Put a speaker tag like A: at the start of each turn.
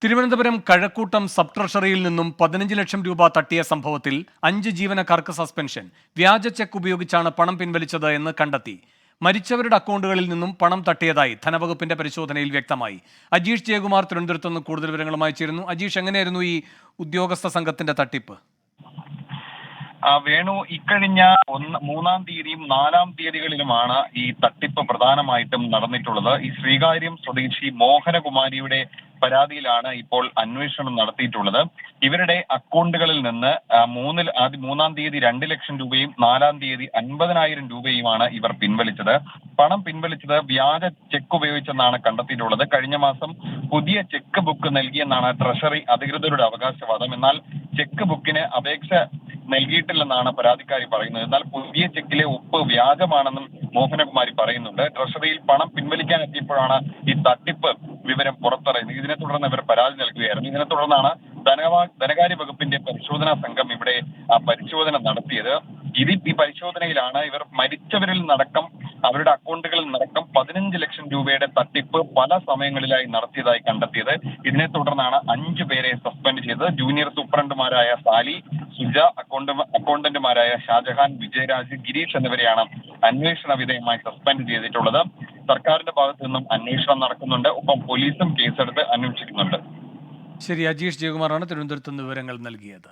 A: Thiruvananthapuram Kazhakkoottam sub ട്രഷറിയിൽ നിന്നും 15 ലക്ഷം രൂപ തട്ടിയ സംഭവത്തിൽ 5 ജീവനക്കാർക്ക് സസ്പെൻഷൻ. വ്യാജ ചെക്ക് ഉപയോഗിച്ചാണ് പണം പിൻവലിച്ചത് എന്ന് കണ്ടെത്തി. മരിച്ചവരുടെ അക്കൗണ്ടുകളിൽ നിന്നും പണം തട്ടിയതായി ധനവകുപ്പിന്റെ പരിശോധനയിൽ വ്യക്തമായി. അജീഷ് ജയകുമാർ തിരുവനന്തപുരത്ത് നിന്ന് കൂടുതൽ വിവരങ്ങളുമായി ചേരുന്നു. അജീഷ്, എങ്ങനെയായിരുന്നു ഈ ഉദ്യോഗസ്ഥ സംഘത്തിന്റെ തട്ടിപ്പ്?
B: വേണു, ഇക്കഴിഞ്ഞ മൂന്നാം തീയതിയും 4-ാം തീയതികളിലുമാണ് ഈ തട്ടിപ്പ് പ്രധാനമായിട്ടും നടന്നിട്ടുള്ളത്. ഈ ശ്രീകാര്യം സ്വദേശി മോഹനകുമാരിയുടെ പരാതിയിലാണ് ഇപ്പോൾ അന്വേഷണം നടത്തിയിട്ടുള്ളത്. ഇവരുടെ അക്കൗണ്ടുകളിൽ നിന്ന് മൂന്നാം തീയതി 2 ലക്ഷം രൂപയും 4-ാം തീയതി 50,000 രൂപയുമാണ് ഇവർ പിൻവലിച്ചത്. പണം പിൻവലിച്ചത് വ്യാജ ചെക്ക് ഉപയോഗിച്ചെന്നാണ് കണ്ടെത്തിയിട്ടുള്ളത്. കഴിഞ്ഞ മാസം പുതിയ ചെക്ക് ബുക്ക് നൽകിയെന്നാണ് ട്രഷറി അധികൃതരുടെ അവകാശവാദം. എന്നാൽ ചെക്ക് ബുക്കിന് അപേക്ഷ നൽകിയിട്ടില്ലെന്നാണ് പരാതിക്കാരി പറയുന്നത്. എന്നാൽ പുതിയ ചെക്കിലെ ഒപ്പ് വ്യാജമാണെന്നും മോഹനകുമാരി പറയുന്നുണ്ട്. ട്രഷറിയിൽ പണം പിൻവലിക്കാൻ എത്തിയപ്പോഴാണ് ഈ തട്ടിപ്പ് വിവരം പുറത്തറിയുന്നത്. ഇതിനെ തുടർന്ന് ഇവർ പരാതി നൽകുകയായിരുന്നു. ഇതിനെ തുടർന്നാണ് ധനകാര്യ വകുപ്പിന്റെ പരിശോധനാ സംഘം ഇവിടെ പരിശോധന നടത്തിയത്. ഈ പരിശോധനയിലാണ് ഇവർ മരിച്ചവരിൽ നിന്നടക്കം അവരുടെ അക്കൗണ്ടുകളിൽ നിന്നടക്കം 15 ലക്ഷം രൂപയുടെ തട്ടിപ്പ് പല സമയങ്ങളിലായി നടത്തിയതായി കണ്ടെത്തിയത്. ഇതിനെ തുടർന്നാണ് 5 പേരെ സസ്പെൻഡ് ചെയ്തത്. ജൂനിയർ സൂപ്രണ്ടുമാരായ സാലി, സുജ, അക്കൗണ്ടന്റുമാരായ ഷാജഹാൻ, വിജയരാജ്, ഗിരീഷ് എന്നിവരെയാണ് അന്വേഷണ വിധേയമായി സസ്പെൻഡ് ചെയ്തിട്ടുള്ളത്. സർക്കാരിന്റെ ഭാഗത്തു നിന്നും അന്വേഷണം നടക്കുന്നുണ്ട്. ഒപ്പം പോലീസും കേസെടുത്ത് അന്വേഷിക്കുന്നുണ്ട്.
A: ശരി, അജീഷ് ജയകുമാറാണ് തിരുവനന്തപുരത്ത് നിന്ന് വിവരങ്ങൾ നൽകിയത്.